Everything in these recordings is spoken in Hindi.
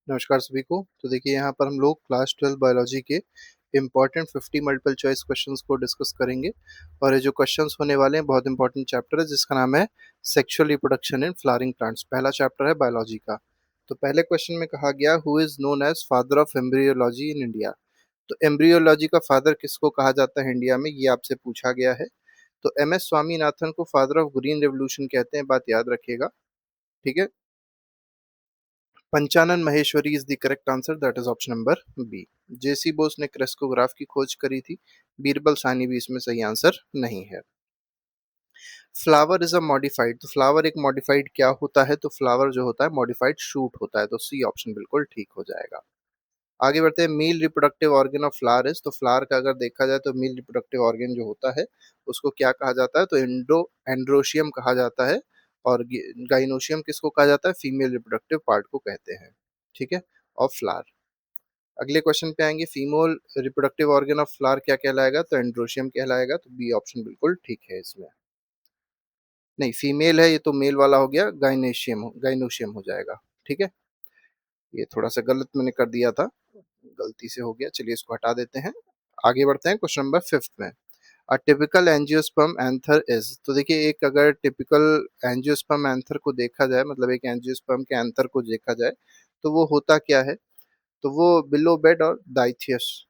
नमस्कार सभी को। तो देखिए यहाँ पर हम लोग क्लास 12 बायोलॉजी के इम्पॉर्टेंट 50 मल्टीपल चॉइस क्वेश्चंस को डिस्कस करेंगे और ये जो क्वेश्चंस होने वाले हैं बहुत इंपॉर्टेंट चैप्टर है जिसका नाम है sexual reproduction in flowering plants. पहला चैप्टर है बायोलॉजी का। तो पहले क्वेश्चन में कहा गया who is known as father of embryology in India. तो एम्ब्रियोलॉजी का फादर किसको कहा जाता है इंडिया में, ये आपसे पूछा गया है। तो एम एस स्वामीनाथन को फादर ऑफ ग्रीन रेवोल्यूशन कहते हैं, बात याद रखिएगा। ठीक है। Panchanan Maheshwari is the correct answer, that is option number B. JC Bose ने क्रेस्कोग्राफ की खोज करी थी। बीरबल सानी भी इसमें सही आंसर नहीं है। फ्लावर इज अ मॉडिफाइड, तो फ्लावर एक मॉडिफाइड क्या होता है, तो फ्लावर जो होता है मॉडिफाइड शूट होता है, तो सी ऑप्शन बिल्कुल ठीक हो जाएगा। आगे बढ़ते हैं। Male reproductive organ of flower is, तो फ्लावर का अगर देखा जाए तो मेल रिप्रोडक्टिव ऑर्गन जो होता है उसको क्या कहा जाता है, तो एंड्रोशियम कहा जाता है। और गाइनोशियम किसको कहा जाता है, फीमेल रिप्रोडक्टिव पार्ट को कहते हैं। ठीक है। Of flower. अगले क्वेश्चन पे आएंगे। Female reproductive organ of flower क्या कहलाएगा, तो एंड्रोशियम कहलाएगा, तो बी ऑप्शन बिल्कुल ठीक है इसमें। नहीं, फीमेल है ये तो मेल वाला हो गया, गाइनोशियम हो जाएगा। ठीक है। ये थोड़ा सा गलत मैंने कर दिया था, गलती से हो गया, चलिए इसको हटा देते हैं। आगे बढ़ते हैं क्वेश्चन नंबर 5 में। A typical angiosperm anther is, तो देखिए एक अगर टिपिकल एंजियोस्पर्म एंथर को देखा जाए, मतलब एक एंजियोस्पर्म के एंथर को देखा जाए तो वो होता क्या है, तो वो बिलो बेड और डाइथिकस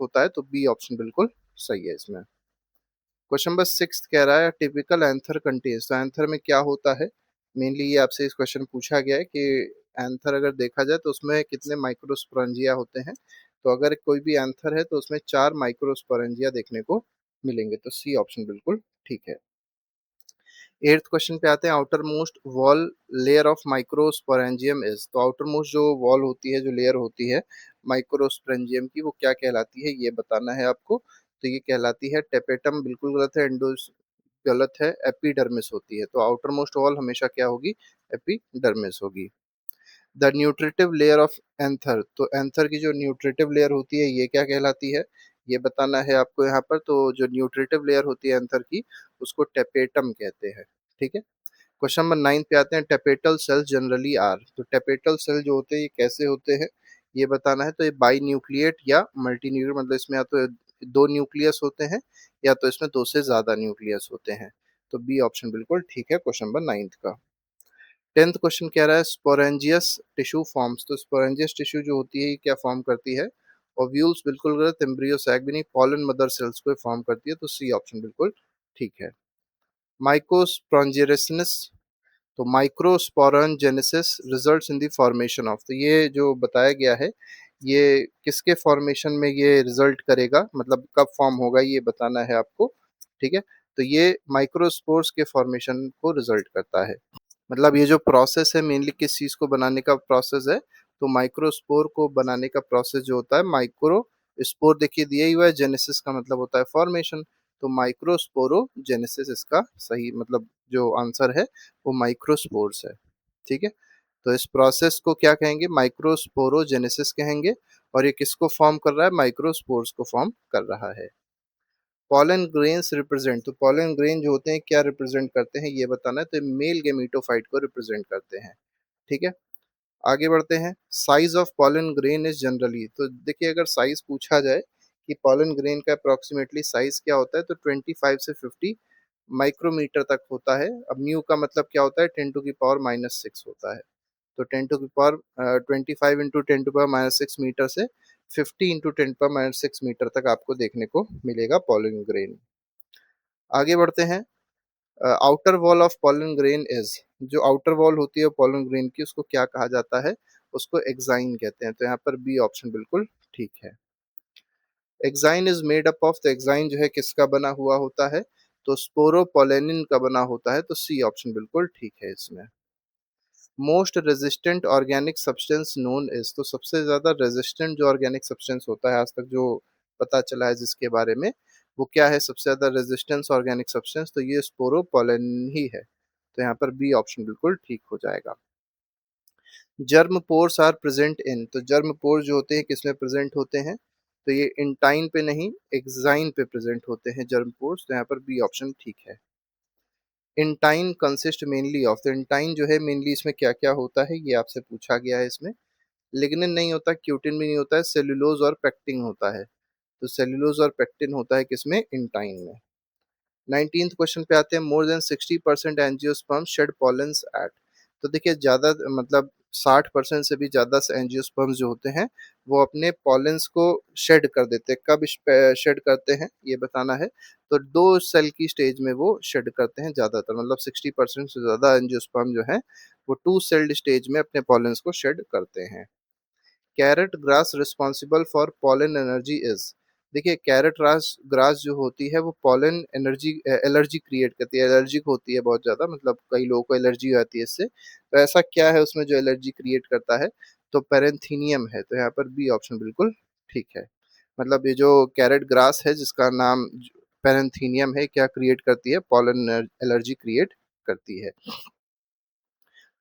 होता है, तो बी ऑप्शन बिल्कुल सही है इसमें। क्वेश्चन नंबर 6 कह रहा है टिपिकल एंथर कंटेन्स, तो एंथर में क्या होता है। मेनली ये आपसे इस क्वेश्चन पूछा गया है कि एंथर अगर देखा जाए तो उसमें कितने माइक्रोस्पोरेंजिया होते हैं। तो अगर कोई भी एंथर है तो उसमें 4 माइक्रोस्पोरेंजिया देखने को मिलेंगे, तो सी ऑप्शन बिल्कुल ठीक है। एट्थ क्वेश्चन पे आते हैं। Outer most wall layer of microsporangium is, तो आउटर मोस्ट जो वॉल होती है, जो लेयर होती है माइक्रोस्पोरेंजियम की, वो क्या कहलाती है, ये बताना है आपको। तो ये कहलाती है टेपेटम, बिल्कुल गलत है। एंडोस गलत है। एपिडर्मिस होती है, तो आउटर मोस्ट वॉल हमेशा क्या होगी, एपिडर्मिस होगी। The nutritive layer of anther, तो एंथर की जो न्यूट्रिटिव लेयर होती है ये क्या कहलाती है, ये बताना है आपको यहाँ पर। तो जो न्यूट्रिटिव लेयर होती है एंथर की उसको टेपेटम कहते हैं। ठीक है। क्वेश्चन नंबर 9 पे आते हैं। टेपेटल सेल्स जनरली आर, तो टेपेटल सेल जो होते हैं ये कैसे होते हैं, ये बताना है। तो ये बाई न्यूक्लिएट या मल्टी न्यूक्लिएट, मतलब इसमें या तो दो न्यूक्लियस होते हैं या तो इसमें दो से ज्यादा न्यूक्लियस होते हैं, तो बी ऑप्शन बिल्कुल ठीक है क्वेश्चन नंबर 9 का। 10th क्वेश्चन कह रहा है स्पोरेंजियस टिश्यू फॉर्म्स, तो स्पोरेंजियस टिश्यू जो होती है ये क्या फॉर्म करती है। ओव्यूल्स बिल्कुल गलत। एम्ब्रियो सैक भी नहीं। पॉलन मदर सेल्स को फॉर्म करती है, तो सी ऑप्शन बिल्कुल ठीक है। माइकोस्पोरेंजियस, तो microsporogenesis results in the formation of, तो ये जो बताया गया है ये किसके फॉर्मेशन में ये रिजल्ट करेगा, मतलब कब फॉर्म होगा ये बताना है आपको। ठीक है। तो ये माइक्रोस्पोर्स के फॉर्मेशन को रिजल्ट करता है। मतलब ये जो प्रोसेस है मेनली किस चीज को बनाने का प्रोसेस है, तो माइक्रोस्पोर को बनाने का प्रोसेस जो होता है माइक्रो स्पोर, देखिए दिया ही हुआ है। जेनेसिस का मतलब होता है फॉर्मेशन, तो माइक्रोस्पोरोजेनेसिस इसका सही मतलब जो आंसर है वो माइक्रोस्पोर्स है। ठीक है। तो इस प्रोसेस को क्या कहेंगे, माइक्रोस्पोरोजेनेसिस कहेंगे। और ये किसको फॉर्म कर रहा है, माइक्रोस्पोर्स को फॉर्म कर रहा है। पॉलन ग्रेन्स रिप्रेजेंट, तो पॉलन ग्रेन जो होते हैं क्या रिप्रेजेंट करते हैं ये बताना है, तो मेल गेमिटोफाइट को रिप्रेजेंट करते हैं। ठीक है। आगे बढ़ते हैं। Size of pollen grain is generally, तो देखिए अगर साइज पूछा जाए कि पॉलन ग्रेन का अप्रोक्सीमेटली साइज क्या होता है, तो 25 से 50 माइक्रोमीटर तक होता है। अब म्यू का मतलब क्या होता है, 10⁻⁻⁶ होता है। तो 10⁻⁻⁻⁶मीटर से 50 × 10⁻⁻⁶ मीटर तक आपको देखने को मिलेगा पॉलन ग्रेन। आगे बढ़ते हैं। Outer wall of pollen grain is, जो आउटर वॉल होती है पॉलन ग्रेन की उसको क्या कहा जाता है, उसको एक्साइन कहते हैं, तो यहाँ पर बी ऑप्शन बिल्कुल ठीक है। Exine is made up of, तो एक्साइन जो है किसका बना हुआ होता है, तो स्पोरोपोलेनिन का बना होता है, तो सी ऑप्शन बिल्कुल ठीक है इसमें। Most resistant organic substance known is, तो सबसे ज्यादा रेजिस्टेंट जो ऑर्गेनिक सब्सटेंस होता है आज तक जो पता चला है जिसके बारे में, वो क्या है सबसे ज्यादा रेजिस्टेंस ऑर्गेनिक सब्सटेंस, तो ये स्पोरोपोलेन ही है, तो यहाँ पर बी ऑप्शन बिल्कुल ठीक हो जाएगा। Germ pores are present in, तो जर्म पोर्स जो होते हैं किसमें प्रेजेंट होते हैं, तो ये इंटाइन पे नहीं एक्साइन पे प्रेजेंट होते हैं जर्म पोर्स, तो यहाँ पर बी ऑप्शन ठीक है। इंटाइन कंसिस्ट मेनली ऑफ, तो इंटाइन जो है मेनली इसमें क्या क्या होता है ये आपसे पूछा गया है इसमें। लिग्निन नहीं होता, क्यूटिन भी नहीं होता है, सेल्यूलोज और पेक्टिन होता है। तो सेल्यूलोज और पेक्टिन होता है किसमें, इंटाइन में। 19th क्वेश्चन पे आते हैं, more than 60% angiosperm shed pollens at. तो देखिए ज्यादा मतलब 60% से भी ज्यादा एंजियोस्पर्म्स जो होते हैं वो अपने पॉलेंस को शेड कर देते हैं। कब शेड करते हैं ये बताना है। तो 2 सेल की स्टेज में वो शेड करते हैं ज्यादातर, मतलब 60% से ज्यादा एंजियोस्पर्म जो है वो 2 सेल्ड स्टेज में अपने पॉलेंस को शेड करते हैं। Carrot grass responsible for pollen energy is. देखिए कैरेट ग्रास ग्रास जो होती है वो पॉलन एनर्जी एलर्जी क्रिएट करती है, एलर्जिक होती है बहुत ज़्यादा, मतलब कई लोगों को एलर्जी हो जाती है इससे। तो ऐसा क्या है उसमें जो एलर्जी क्रिएट करता है, तो पेरेंथीनियम है। तो यहाँ पर बी ऑप्शन बिल्कुल ठीक है। मतलब ये जो कैरेट ग्रास है जिसका नाम पेरेंथीनियम है, क्या क्रिएट करती है, पॉलन एलर्जी क्रिएट करती है।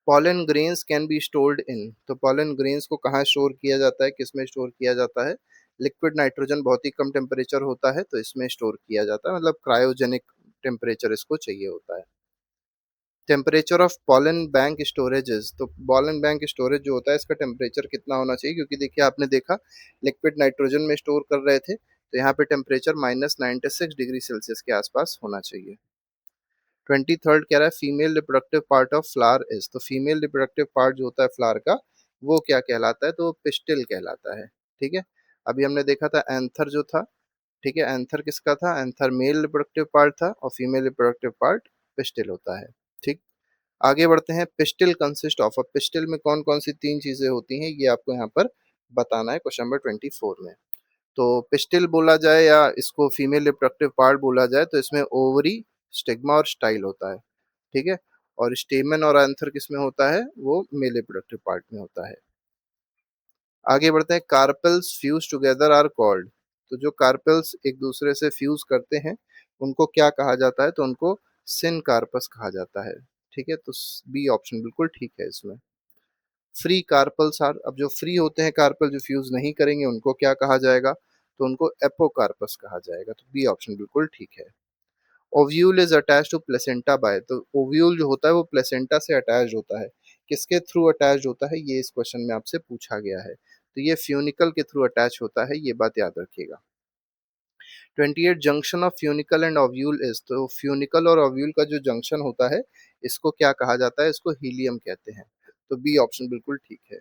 Pollen grains can be stored in. तो पॉलन ग्रेन्स को कहाँ स्टोर किया जाता है, किसमें स्टोर किया जाता है, लिक्विड नाइट्रोजन बहुत ही कम टेम्परेचर होता है तो इसमें स्टोर किया जाता है, मतलब क्रायोजेनिक टेम्परेचर इसको चाहिए होता है। Temperature of pollen bank storages. तो पॉलन बैंक स्टोरेज जो होता है इसका टेम्परेचर कितना होना चाहिए, क्योंकि देखिए आपने देखा लिक्विड नाइट्रोजन में स्टोर कर रहे थे तो यहाँ पे टेम्परेचर -96 डिग्री सेल्सियस के आसपास होना चाहिए। 23rd कह रहा है, female reproductive part of flower is. तो फीमेल रिप्रोडक्टिव पार्ट जो होता है फ्लावर का वो क्या कहलाता है, तो पिस्टिल कहलाता है। ठीक है, अभी हमने देखा था एंथर जो था, ठीक है, एंथर किसका था, एंथर मेल रिप्रोडक्टिव पार्ट था और फीमेल रिप्रोडक्टिव पार्ट पिस्टिल होता है। ठीक, आगे बढ़ते हैं। पिस्टिल कंसिस्ट ऑफ, अब पिस्टिल में कौन कौन सी 3 चीजें होती हैं ये आपको यहाँ पर बताना है क्वेश्चन नंबर 24 में। तो पिस्टिल बोला जाए या इसको फीमेल रिप्रोडक्टिव पार्ट बोला जाए तो इसमें ओवरी, स्टिग्मा और स्टाइल होता है। ठीक है, और स्टेमन और एंथर किसमें होता है, वो मेल रिप्रोडक्टिव पार्ट में होता है। आगे बढ़ते हैं, carpels fuse together are called. तो जो कार्पेल्स एक दूसरे से फ्यूज करते हैं उनको क्या कहा जाता है, तो उनको सिन कार्पस कहा जाता है। ठीक है, तो बी ऑप्शन बिल्कुल ठीक है इसमें। फ्री कार्पल्स आर, अब जो फ्री होते हैं कार्पल जो फ्यूज नहीं करेंगे उनको क्या कहा जाएगा, तो उनको एपोकार्पस कहा जाएगा। तो बी ऑप्शन बिल्कुल ठीक है। Ovule is attach to placenta by. तो ओव्यूल जो होता है वो प्लेसेंटा से अटैच होता है, किसके थ्रू अटैच होता है ये इस क्वेश्चन में आपसे पूछा गया है। तो ये फ्यूनिकल के थ्रू अटैच होता है, ये बात याद रखिएगा। 28 junction of funicle and ovule is. तो फ्यूनिकल और ओव्यूल का जो जंक्शन होता है इसको क्या कहा जाता है, इसको हीलियम कहते हैं। तो बी ऑप्शन बिल्कुल ठीक है।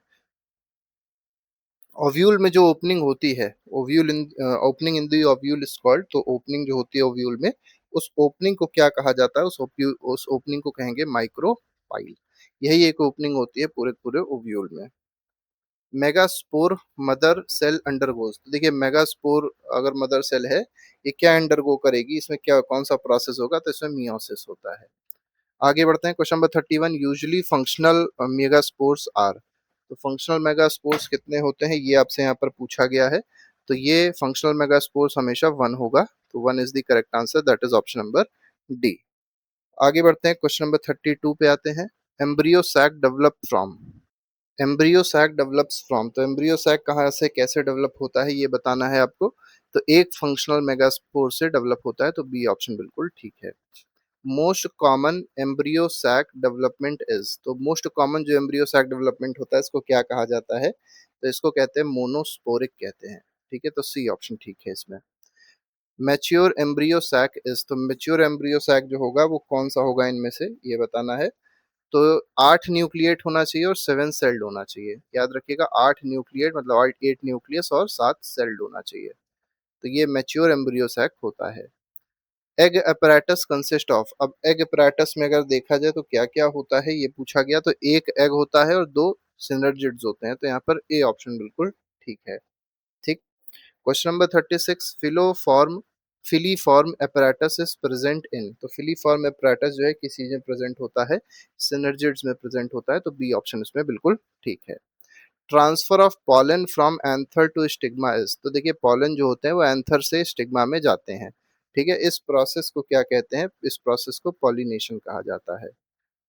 ओव्यूल में जो ओपनिंग होती है, ovule in opening in the ovule is called. तो ओपनिंग जो होती है ओव्यूल में, उस ओपनिंग को क्या कहा जाता है, उस ओपनिंग को कहेंगे माइक्रोपाइल। यही एक ओपनिंग होती है पूरे पूरे ओव्यूल में। Megaspore mother cell undergoes. तो देखिए मेगास्पोर अगर मदर सेल है ये क्या अंडरगो करेगी, इसमें क्या कौन सा प्रोसेस होगा, तो इसमें मियोसिस होता है। आगे बढ़ते हैं, question number 31, usually functional megaspores are. तो फंक्शनल मेगास्पोर्स कितने होते हैं ये आपसे यहाँ पर पूछा गया है। तो ये फंक्शनल मेगास्पोर्स हमेशा 1 होगा, तो 1 is the correct answer, that is option number D. आगे बढ़ते हैं, क्वेश्चन नंबर 32 पे आते हैं। Embryo sac develop from. Embryo sac develops from. तो एम्ब्रियो सैक कहाँ से कैसे डेवलप होता है ये बताना है आपको। तो एक फंक्शनल मेगास्पोर से डेवलप होता है, तो बी ऑप्शन बिल्कुल ठीक है। Most common embryo sac development is. तो मोस्ट कॉमन जो एम्ब्रियो सैक डेवलपमेंट होता है इसको क्या कहा जाता है, तो इसको कहते हैं मोनोस्पोरिक कहते हैं। ठीक है, तो सी ऑप्शन ठीक है इसमें। Mature embryo sac is. तो मैच्योर एम्ब्रियो सैक जो होगा वो कौन सा होगा इनमें से ये बताना है। तो 8 न्यूक्लिएट होना चाहिए और 7 सेल्ड होना चाहिए, याद रखिएगा 8 न्यूक्लिएट मतलब 8 न्यूक्लियस और 7 सेल्ड होना चाहिए। तो ये मैच्योर एम्ब्रियो सैक होता है। Egg apparatus consist of. अब एग अपैरेटस में अगर देखा जाए तो क्या क्या होता है ये पूछा गया। तो एक एग होता है और 2 सिनर्जिड्स होते हैं, तो यहाँ पर ए ऑप्शन बिल्कुल ठीक है। ठीक, question number 36, philoform filiform apparatus is present in. तो फिलीफॉर्म apparatus जो है किस चीज में प्रेजेंट होता है, सिनर्जिड्स में प्रेजेंट होता है, तो बी ऑप्शन इसमें बिल्कुल ठीक है। Transfer of pollen from anther to stigma is. तो देखिए पॉलन जो होते हैं वो एंथर से स्टिग्मा में जाते हैं। ठीक है, इस प्रोसेस को क्या कहते हैं, इस प्रोसेस को पॉलिनेशन कहा जाता है।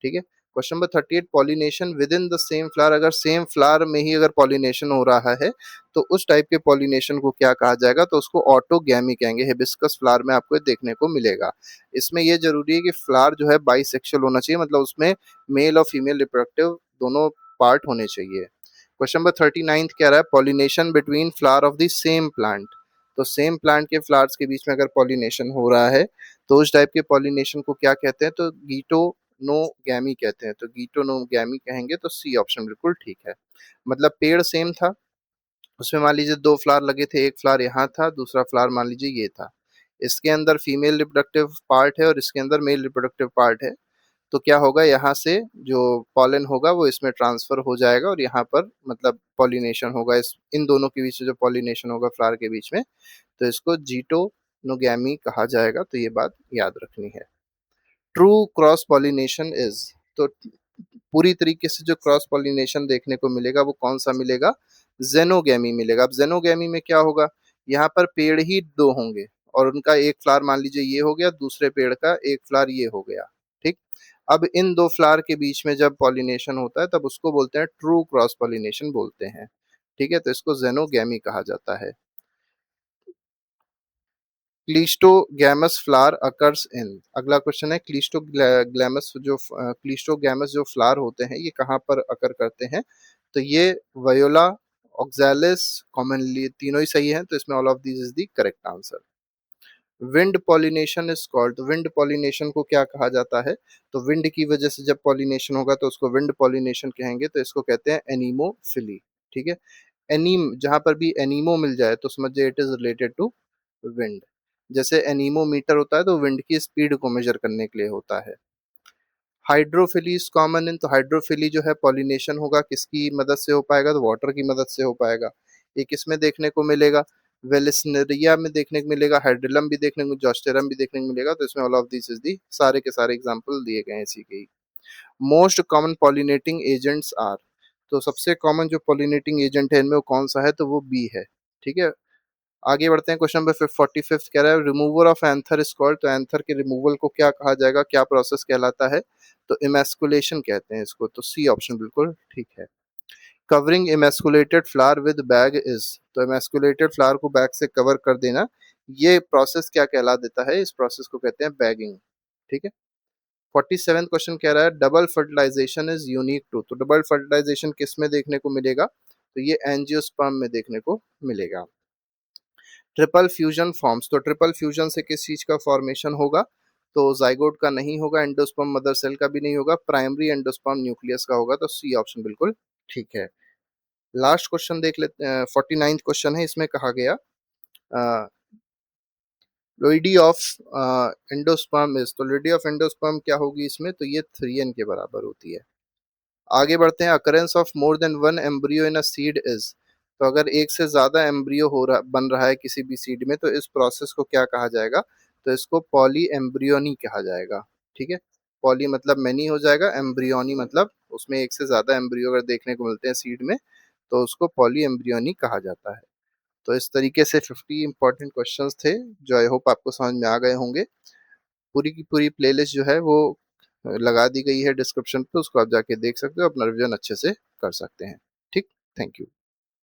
ठीक है, question number 38 pollination with in the same flower, अगर सेम फ्लावर में ही अगर पॉलिनेशन हो रहा है तो उस टाइप के पॉलिनेशन को क्या कहा जाएगा, तो उसको ऑटोगैमी कहेंगे। हिबिस्कस फ्लावर में आपको देखने को मिलेगा। इसमें ये जरूरी है कि फ्लावर जो है बाइसेक्सुअल होना चाहिए, मतलब उसमें मेल और फीमेल रिप्रोडक्टिव दोनों पार्ट होने चाहिए। क्वेश्चन नंबर 39 कह रहा है pollination between flower of the same plant, तो सेम प्लांट के फ्लावर्स के बीच में अगर पॉलिनेशन हो रहा है तो उस टाइप के पॉलिनेशन को क्या कहते हैं, तो गीटोनोगैमी कहते हैं। तो गीटोनोगैमी कहेंगे तो सी ऑप्शन बिल्कुल ठीक है। मतलब पेड़ सेम था, उसमें मान लीजिए दो फ्लावर लगे थे, एक फ्लावर यहाँ था, दूसरा फ्लावर मान लीजिए ये था। इसके अंदर फीमेल रिप्रोडक्टिव पार्ट है और इसके अंदर मेल रिप्रोडक्टिव पार्ट है। तो क्या होगा, यहाँ से जो पॉलन होगा वो इसमें ट्रांसफर हो जाएगा और यहाँ पर मतलब पॉलिनेशन होगा, इस इन दोनों के बीच में जो पॉलिनेशन होगा फ्लावर के बीच में, तो इसको जीटोनोगैमी कहा जाएगा। तो ये बात याद रखनी है। ट्रू क्रॉस पॉलिनेशन इज, तो पूरी तरीके से जो क्रॉस पॉलिनेशन देखने को मिलेगा वो कौन सा मिलेगा, जेनोगैमी मिलेगा। अब जेनोगैमी में क्या होगा, यहाँ पर पेड़ ही दो होंगे और उनका एक फ्लावर मान लीजिए ये हो गया, दूसरे पेड़ का एक फ्लावर ये हो गया, ठीक। अब इन दो फ्लावर के बीच में जब पॉलिनेशन होता है तब उसको बोलते हैं ट्रू क्रॉस पॉलिनेशन बोलते हैं, ठीक है। तो इसको जेनोगैमी कहा जाता है। क्लीस्टोगैमस फ्लावर अकर्स इन, अगला क्वेश्चन है क्लीस्टोगैमस जो फ्लावर होते हैं ये कहाँ पर अकर करते हैं, तो ये वयोला, ऑक्सैलिस, कॉमनली तीनों ही सही है, तो इसमें all of these is the correct answer. Wind pollination is called, तो विंड पॉलिनेशन को क्या कहा जाता है, तो विंड की वजह से जब पॉलिनेशन होगा तो उसको विंड पॉलिनेशन कहेंगे, तो इसको कहते हैं एनीमोफिली, ठीक है। एनीम, जहां पर भी एनीमो मिल जाए तो समझिए it is related to wind. जैसे एनीमोमीटर होता है तो विंड की स्पीड को मेजर करने के लिए होता है। हाइड्रोफिली इज कॉमन इन, तो हाइड्रोफिली जो है पॉलिनेशन होगा किसकी मदद से हो पाएगा, तो वाटर की मदद से हो पाएगा। ये किसमें देखने को मिलेगा, वेलिस्नेरिया में देखने को मिलेगा, हाइड्रिलम भी देखने को, जोस्टेरम भी देखने को मिलेगा। तो इसमें all of this is the, सारे के सारे एग्जांपल दिए गए हैं इसी के ही। Most common pollinating agents are, तो सबसे कॉमन जो पॉलिनेटिंग एजेंट है इनमें वो कौन सा है, तो वो बी है, ठीक है। आगे बढ़ते हैं, क्वेश्चन नंबर 45 कह रहा है remover of anther is called, तो एंथर के रिमूवल को क्या कहा जाएगा, क्या प्रोसेस कहलाता है, तो इमेस्कुलेशन कहते हैं इसको। तो सी ऑप्शन बिल्कुल ठीक है। Covering emasculated flower with bag is, तो इमेस्कुलेटेड फ्लावर को बैग से कवर कर देना, ये प्रोसेस क्या कहला देता है, इस प्रोसेस को कहते हैं बैगिंग, ठीक है। 47 क्वेश्चन कह रहा है double fertilisation is unique to, तो डबल फर्टिलाइजेशन किस में देखने को मिलेगा, तो ये एंजियोस्पर्म में देखने को मिलेगा। ट्रिपल फ्यूजन फॉर्म्स, तो ट्रिपल फ्यूजन से किस चीज का फॉर्मेशन होगा, तो जाइगोट का नहीं होगा, एंडोस्पर्म मदर सेल का भी नहीं होगा, प्राइमरी एंडोस्पर्म न्यूक्लियस का होगा। तो सी ऑप्शन बिल्कुल ठीक है। लास्ट क्वेश्चन देख लेते हैं, 49 क्वेश्चन है, इसमें कहा गया लोइडी ऑफ एंडोस्पर्म इज, तो लोइडी ऑफ एंडोस्पर्म क्या होगी इसमें, तो ये 3n के बराबर होती है। आगे बढ़ते हैं, occurrence of more than one embryo in a seed is, तो अगर एक से ज्यादा एम्ब्रियो बन रहा है किसी भी सीड में तो इस प्रोसेस को क्या कहा जाएगा, तो इसको पॉली एम्ब्रियोनी कहा जाएगा, ठीक है। पॉली मतलब मैनी हो जाएगा, एम्ब्रियोनी मतलब उसमें एक से ज्यादा एम्ब्रियो अगर देखने को मिलते हैं सीड में तो उसको पॉली एम्ब्रियोनी कहा जाता है। तो इस तरीके से 50 इंपॉर्टेंट क्वेश्चंस थे जो आई होप आपको समझ में आ गए होंगे। पूरी की पूरी प्लेलिस्ट जो है वो लगा दी गई है डिस्क्रिप्शन पे, उसको आप जाके देख सकते हो, अपना रिवीजन अच्छे से कर सकते हैं, ठीक। Thank you.